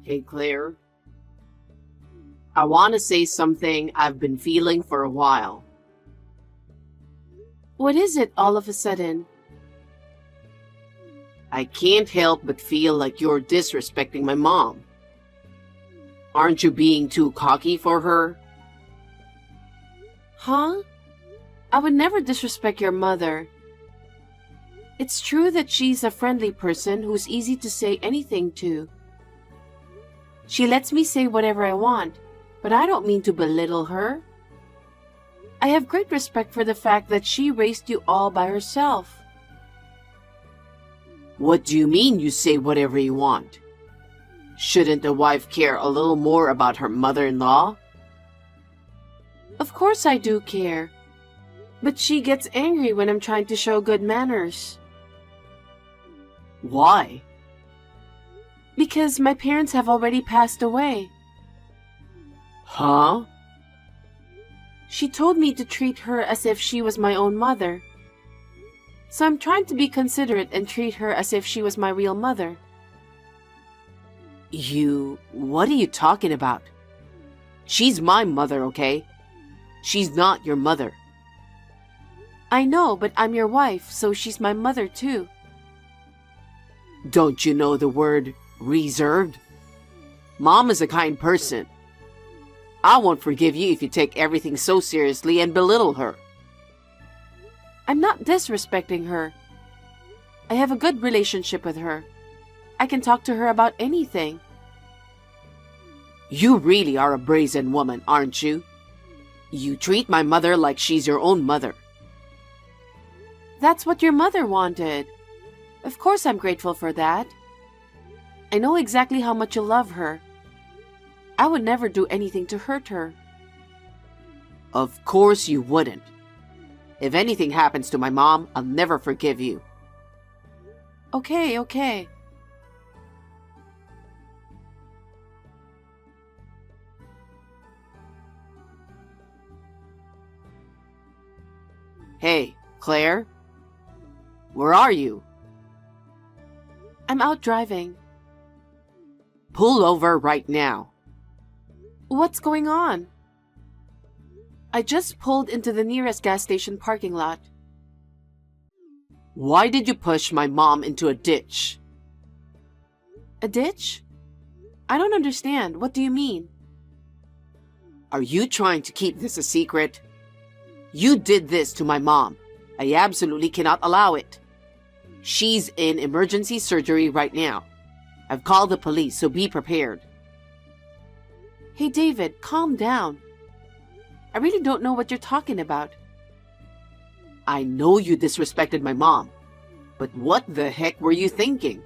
Hey, Claire. I want to say something I've been feeling for a while. What is it all of a sudden? I can't help but feel like you're disrespecting my mom. Aren't you being too cocky for her? Huh? I would never disrespect your mother. It's true that she's a friendly person who's easy to say anything to. She lets me say whatever I want, but I don't mean to belittle her. I have great respect for the fact that she raised you all by herself. What do you mean you say whatever you want? Shouldn't a wife care a little more about her mother-in-law? Of course I do care, but she gets angry when I'm trying to show good manners. Why? Because my parents have already passed away. Huh? She told me to treat her as if she was my own mother. So I'm trying to be considerate and treat her as if she was my real mother. What are you talking about? She's my mother, okay? She's not your mother. I know, but I'm your wife, so she's my mother too. Don't you know the word reserved? Mom is a kind person. I won't forgive you if you take everything so seriously and belittle her. I'm not disrespecting her. I have a good relationship with her. I can talk to her about anything. You really are a brazen woman, aren't you? You treat my mother like she's your own mother. That's what your mother wanted. Of course I'm grateful for that. I know exactly how much you love her. I would never do anything to hurt her. Of course you wouldn't. If anything happens to my mom, I'll never forgive you. Okay. Hey, Claire? Where are you? I'm out driving. Pull over right now. What's going on? I just pulled into the nearest gas station parking lot. Why did you push my mom into a ditch? A ditch? I don't understand. What do you mean? Are you trying to keep this a secret? You did this to my mom. I absolutely cannot allow it. She's in emergency surgery right now. I've called the police, so be prepared. Hey, David, calm down. I really don't know what you're talking about. I know you disrespected my mom, but what the heck were you thinking?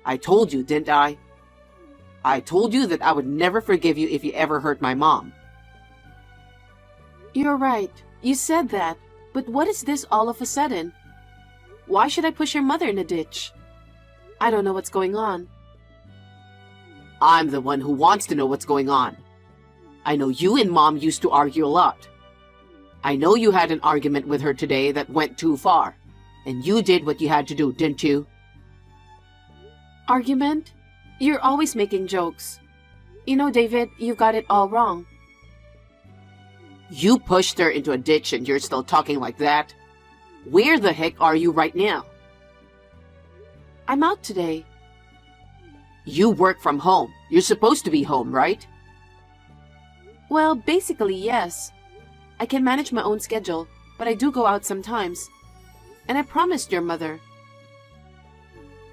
I told you, didn't I? I told you that I would never forgive you if you ever hurt my mom. You're right. You said that. But what is this all of a sudden? Why should I push your mother in a ditch? I don't know what's going on. I'm the one who wants to know what's going on. I know you and Mom used to argue a lot. I know you had an argument with her today that went too far, and you did what you had to do, didn't you? Argument? You're always making jokes. You know, David, you got it all wrong. You pushed her into a ditch and you're still talking like that? Where the heck are you right now? I'm out today. You work from home. You're supposed to be home, right? Well, basically, yes. I can manage my own schedule, but I do go out sometimes. And I promised your mother.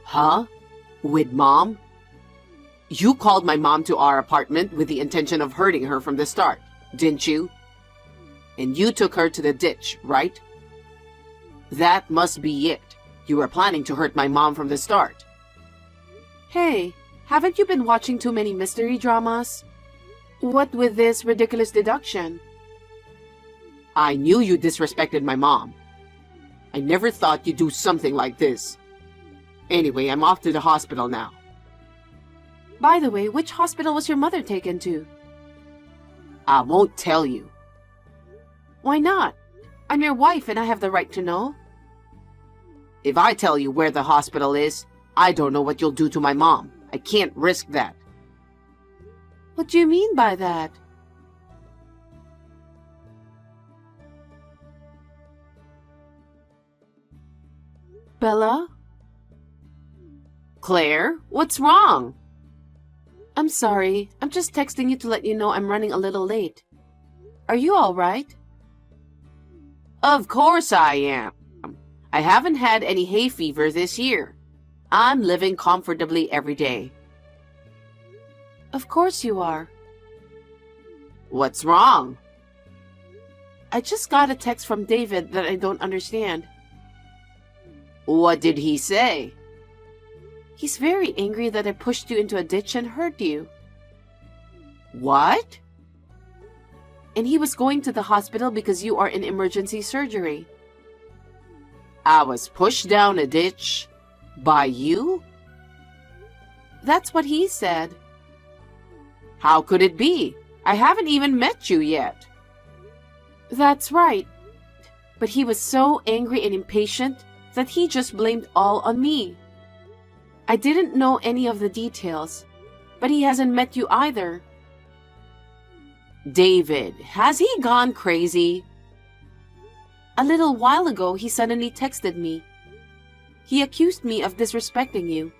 Huh? With Mom? You called my mom to our apartment with the intention of hurting her from the start, didn't you? And you took her to the ditch, right? That must be it. You were planning to hurt my mom from the start. Hey, haven't you been watching too many mystery dramas? What with this ridiculous deduction? I knew you disrespected my mom. I never thought you'd do something like this. Anyway, I'm off to the hospital now. By the way, which hospital was your mother taken to? I won't tell you. Why not? I'm your wife and I have the right to know. If I tell you where the hospital is, I don't know what you'll do to my mom. I can't risk that. What do you mean by that? Bella? Claire, what's wrong? I'm sorry. I'm just texting you to let you know I'm running a little late. Are you all right? Of course I am. I haven't had any hay fever this year. I'm living comfortably every day. Of course you are. What's wrong? I just got a text from David that I don't understand. What did he say? He's very angry that I pushed you into a ditch and hurt you. What? And he was going to the hospital because you are in emergency surgery. I was pushed down a ditch by you? That's what he said. How could it be? I haven't even met you yet. That's right. But he was so angry and impatient that he just blamed all on me. I didn't know any of the details, but he hasn't met you either. David, has he gone crazy? A little while ago, he suddenly texted me. He accused me of disrespecting you.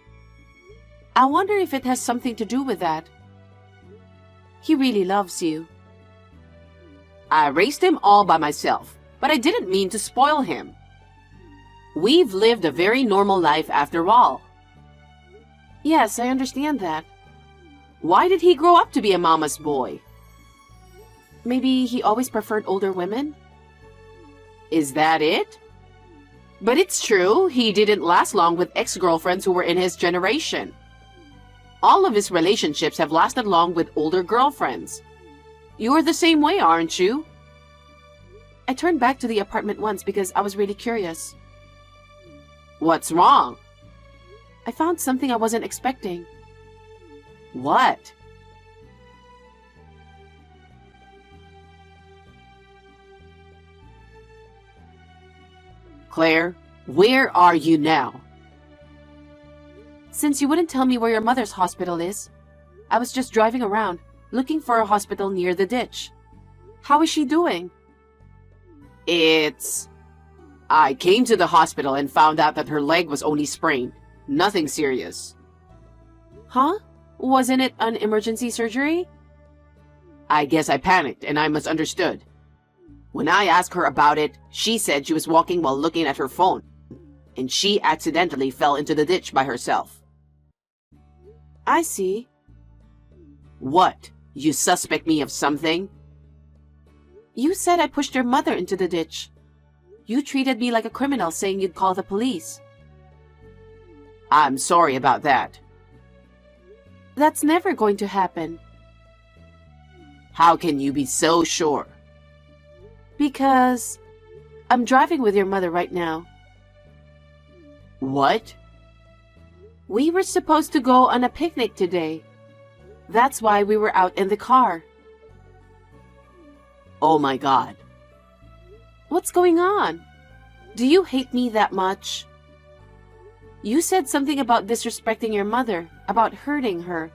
I wonder if it has something to do with that. He really loves you. I raised him all by myself, but I didn't mean to spoil him. We've lived a very normal life after all. Yes, I understand that. Why did he grow up to be a mama's boy? Maybe he always preferred older women? Is that it? But it's true, he didn't last long with ex-girlfriends who were in his generation. All of his relationships have lasted long with older girlfriends. You're the same way, aren't you? I turned back to the apartment once because I was really curious. What's wrong? I found something I wasn't expecting. What? Claire, where are you now? Since you wouldn't tell me where your mother's hospital is, I was just driving around, looking for a hospital near the ditch. How is she doing? I came to the hospital and found out that her leg was only sprained. Nothing serious. Huh? Wasn't it an emergency surgery? I guess I panicked and I misunderstood. When I asked her about it, she said she was walking while looking at her phone, and she accidentally fell into the ditch by herself. I see. What? You suspect me of something? You said I pushed your mother into the ditch. You treated me like a criminal, saying you'd call the police. I'm sorry about that. That's never going to happen. How can you be so sure? Because I'm driving with your mother right now. What? We were supposed to go on a picnic today. That's why we were out in the car. Oh my God. What's going on? Do you hate me that much? You said something about disrespecting your mother, about hurting her.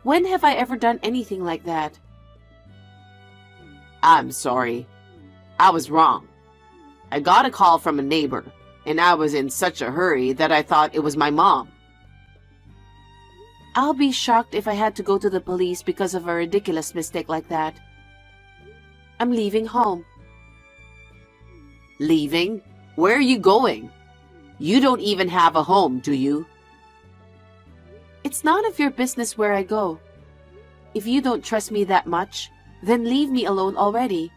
When have I ever done anything like that? I'm sorry. I was wrong. I got a call from a neighbor, and I was in such a hurry that I thought it was my mom. I'll be shocked if I had to go to the police because of a ridiculous mistake like that. I'm leaving home. Leaving? Where are you going? You don't even have a home, do you? It's none of your business where I go. If you don't trust me that much, then leave me alone already.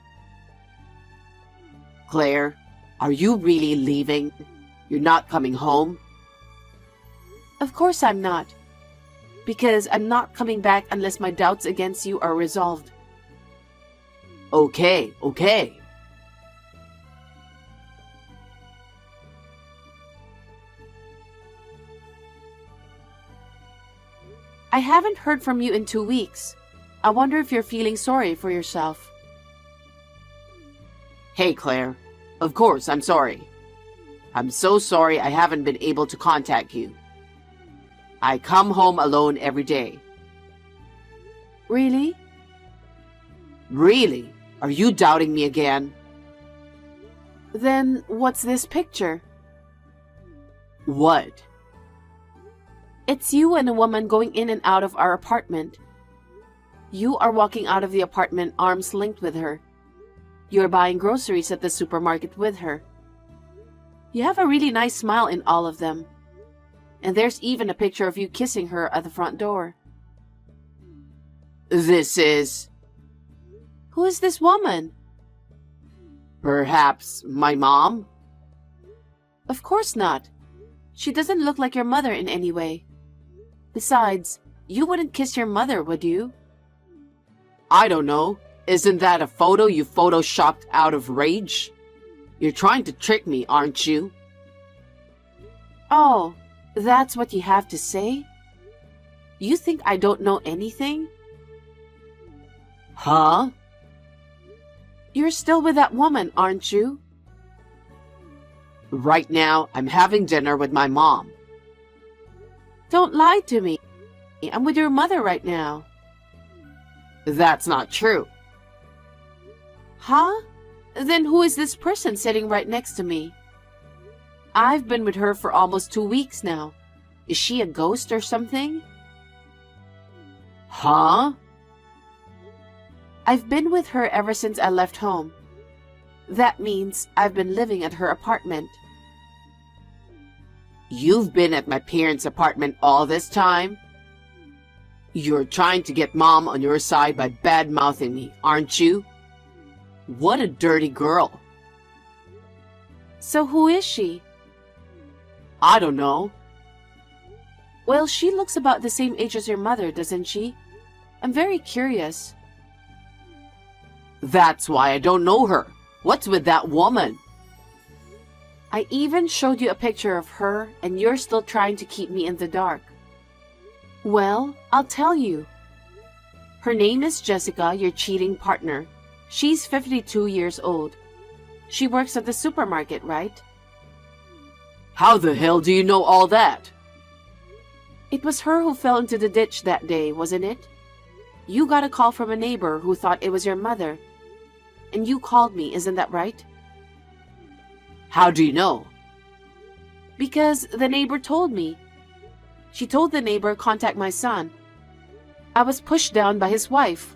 Claire, are you really leaving? You're not coming home? Of course I'm not. Because I'm not coming back unless my doubts against you are resolved. Okay. I haven't heard from you in 2 weeks. I wonder if you're feeling sorry for yourself. Hey, Claire. Of course, I'm sorry. I'm so sorry I haven't been able to contact you. I come home alone every day. Really? Really? Are you doubting me again? Then what's this picture? What? It's you and a woman going in and out of our apartment. You are walking out of the apartment arms linked with her. You're buying groceries at the supermarket with her. You have a really nice smile in all of them. And there's even a picture of you kissing her at the front door. This is... Who is this woman? Perhaps my mom? Of course not. She doesn't look like your mother in any way. Besides, you wouldn't kiss your mother, would you? I don't know. Isn't that a photo you photoshopped out of rage? You're trying to trick me, aren't you? Oh, that's what you have to say? You think I don't know anything? Huh? You're still with that woman, aren't you? Right now, I'm having dinner with my mom. Don't lie to me. I'm with your mother right now. That's not true. Huh? Then who is this person sitting right next to me? I've been with her for almost 2 weeks now. Is she a ghost or something? Huh? I've been with her ever since I left home. That means I've been living at her apartment. You've been at my parents' apartment all this time? You're trying to get Mom on your side by bad-mouthing me, aren't you? What a dirty girl. So who is she? I don't know. Well, she looks about the same age as your mother, doesn't she? I'm very curious. That's why I don't know her. What's with that woman? I even showed you a picture of her, and you're still trying to keep me in the dark. Well, I'll tell you. Her name is Jessica, your cheating partner. She's 52 years old. She works at the supermarket, right? How the hell do you know all that? It was her who fell into the ditch that day, wasn't it? You got a call from a neighbor who thought it was your mother. And you called me, isn't that right? How do you know? Because the neighbor told me. She told the neighbor contact my son. I was pushed down by his wife.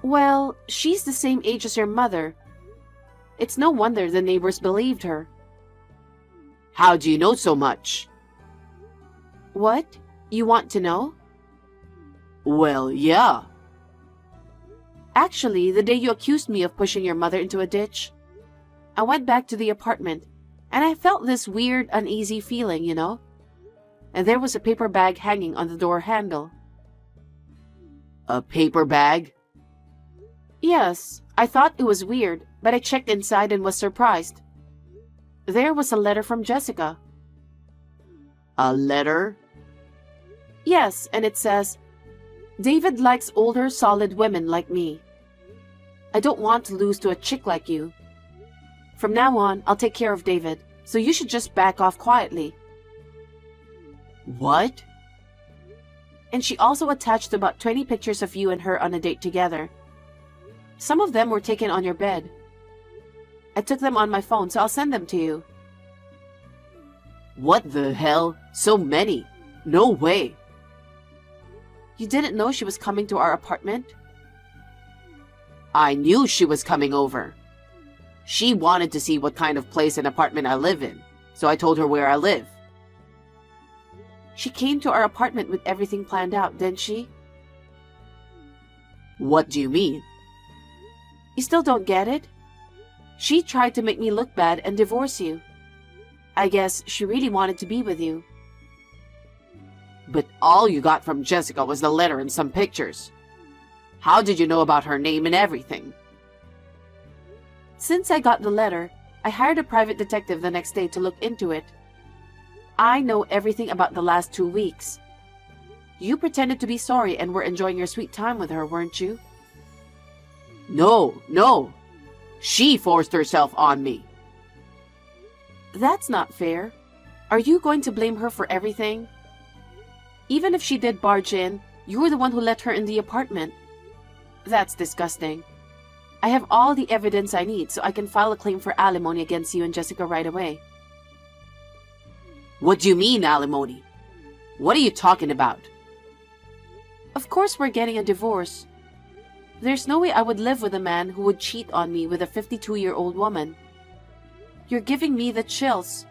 Well, she's the same age as your mother. It's no wonder the neighbors believed her. How do you know so much? What? You want to know? Well, yeah. Actually, the day you accused me of pushing your mother into a ditch, I went back to the apartment, and I felt this weird, uneasy feeling, you know? And there was a paper bag hanging on the door handle. A paper bag? Yes, I thought it was weird, but I checked inside and was surprised. There was a letter from Jessica. A letter? Yes, and it says, David likes older, solid women like me. I don't want to lose to a chick like you. From now on, I'll take care of David, so you should just back off quietly. What? And she also attached about 20 pictures of you and her on a date together. Some of them were taken on your bed. I took them on my phone, so I'll send them to you. What the hell? So many? No way. You didn't know she was coming to our apartment? I knew she was coming over. She wanted to see what kind of place and apartment I live in, so I told her where I live. She came to our apartment with everything planned out, didn't she? What do you mean? You still don't get it? She tried to make me look bad and divorce you. I guess she really wanted to be with you. But all you got from Jessica was the letter and some pictures. How did you know about her name and everything? Since I got the letter, I hired a private detective the next day to look into it. I know everything about the last 2 weeks. You pretended to be sorry and were enjoying your sweet time with her, weren't you? No. She forced herself on me. That's not fair. Are you going to blame her for everything? Even if she did barge in, you were the one who let her in the apartment. That's disgusting. I have all the evidence I need so I can file a claim for alimony against you and Jessica right away. What do you mean, alimony? What are you talking about? Of course we're getting a divorce. There's no way I would live with a man who would cheat on me with a 52-year-old woman. You're giving me the chills.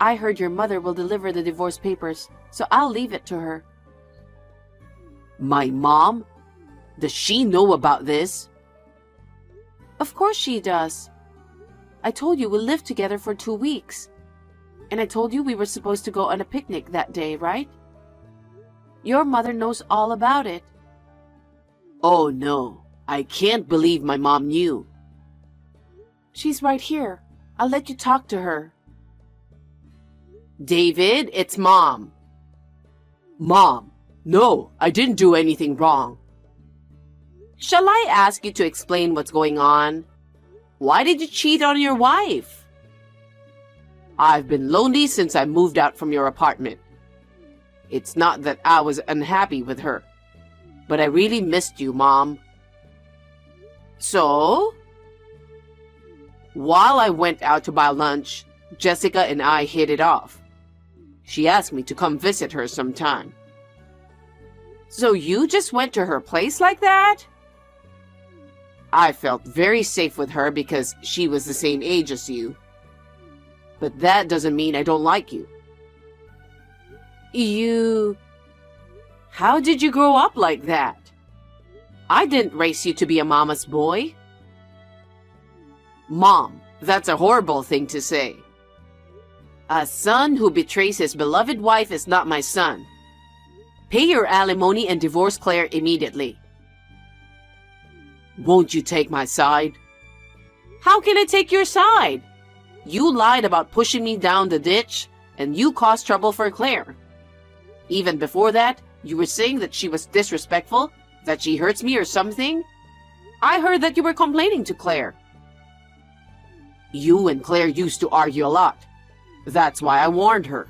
I heard your mother will deliver the divorce papers, so I'll leave it to her. My mom? Does she know about this? Of course she does. I told you we'll live together for 2 weeks. And I told you we were supposed to go on a picnic that day, right? Your mother knows all about it. Oh no, I can't believe my mom knew. She's right here. I'll let you talk to her. David, it's Mom. Mom, no, I didn't do anything wrong. Shall I ask you to explain what's going on? Why did you cheat on your wife? I've been lonely since I moved out from your apartment. It's not that I was unhappy with her, but I really missed you, Mom. So? While I went out to buy lunch, Jessica and I hit it off. She asked me to come visit her sometime. So you just went to her place like that? I felt very safe with her because she was the same age as you. But that doesn't mean I don't like you. How did you grow up like that? I didn't raise you to be a mama's boy. Mom, that's a horrible thing to say. A son who betrays his beloved wife is not my son. Pay your alimony and divorce Claire immediately. Won't you take my side? How can I take your side? You lied about pushing me down the ditch, and you caused trouble for Claire. Even before that, you were saying that she was disrespectful, that she hurts me or something. I heard that you were complaining to Claire. You and Claire used to argue a lot. That's why I warned her.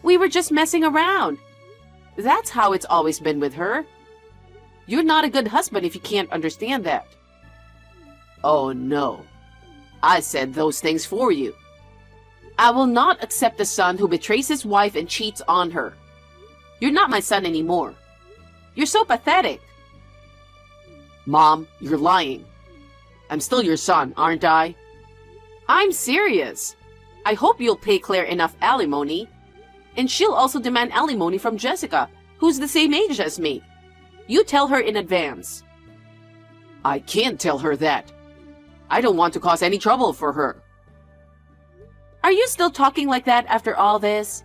We were just messing around. That's how it's always been with her. You're not a good husband if you can't understand that. Oh no. I said those things for you. I will not accept a son who betrays his wife and cheats on her. You're not my son anymore. You're so pathetic. Mom, you're lying. I'm still your son, aren't I? I'm serious. I hope you'll pay Claire enough alimony. And she'll also demand alimony from Jessica, who's the same age as me. You tell her in advance. I can't tell her that. I don't want to cause any trouble for her. Are you still talking like that after all this?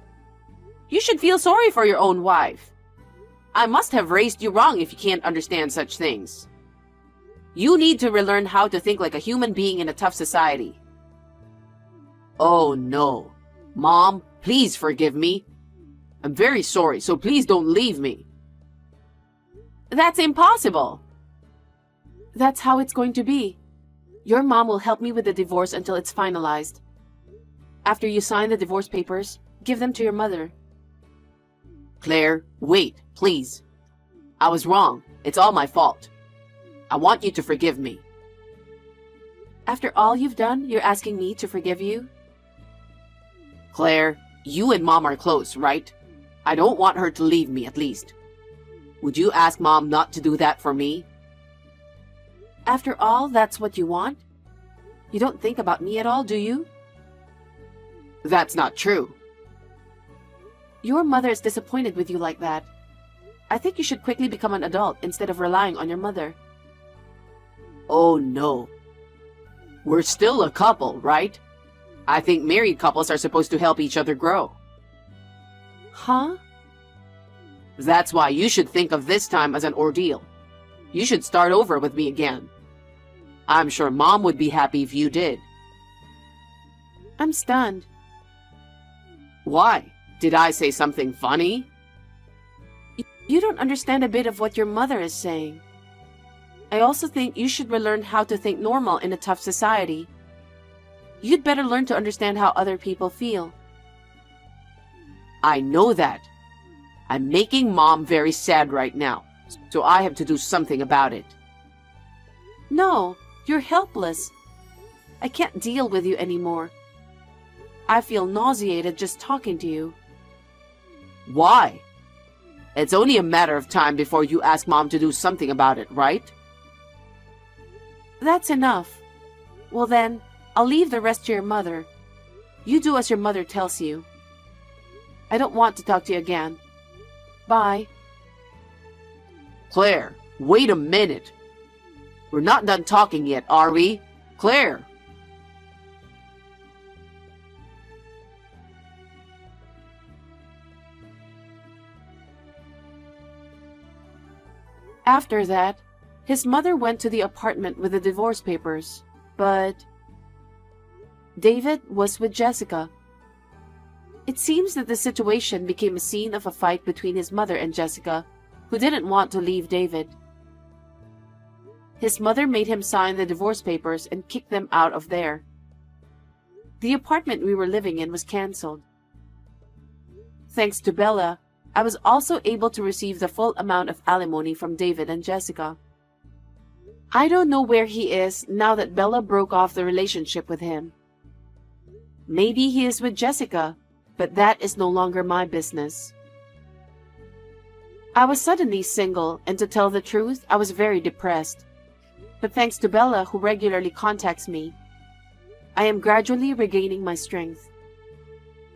You should feel sorry for your own wife. I must have raised you wrong if you can't understand such things. You need to relearn how to think like a human being in a tough society. Oh no. Mom, please forgive me. I'm very sorry, so please don't leave me. That's impossible. That's how it's going to be. Your mom will help me with the divorce until it's finalized. After you sign the divorce papers, give them to your mother. Claire, wait, please. I was wrong. It's all my fault. I want you to forgive me. After all you've done, you're asking me to forgive you? Claire, you and Mom are close, right? I don't want her to leave me, at least. Would you ask Mom not to do that for me? After all, that's what you want? You don't think about me at all, do you? That's not true. Your mother is disappointed with you like that. I think you should quickly become an adult instead of relying on your mother. Oh no. We're still a couple, right? I think married couples are supposed to help each other grow. Huh? That's why you should think of this time as an ordeal. You should start over with me again. I'm sure Mom would be happy if you did. I'm stunned. Why? Did I say something funny? You don't understand a bit of what your mother is saying. I also think you should relearn how to think normal in a tough society. You'd better learn to understand how other people feel. I know that, I'm making Mom very sad right now, so I have to do something about it. No, you're helpless. I can't deal with you anymore. I feel nauseated just talking to you. Why? It's only a matter of time before you ask Mom to do something about it, right? That's enough. Well then, I'll leave the rest to your mother. You do as your mother tells you. I don't want to talk to you again. Bye. Claire, wait a minute. We're not done talking yet, are we? Claire! After that, his mother went to the apartment with the divorce papers, but David was with Jessica. It seems that the situation became a scene of a fight between his mother and Jessica, who didn't want to leave David. His mother made him sign the divorce papers and kicked them out of there. The apartment we were living in was canceled. Thanks to Bella, I was also able to receive the full amount of alimony from David and Jessica. I don't know where he is now that Bella broke off the relationship with him. Maybe he is with Jessica, but that is no longer my business. I was suddenly single, and to tell the truth, I was very depressed. But thanks to Bella, who regularly contacts me, I am gradually regaining my strength.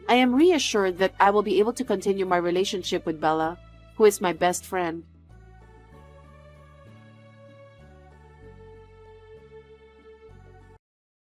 I am reassured that I will be able to continue my relationship with Bella, who is my best friend.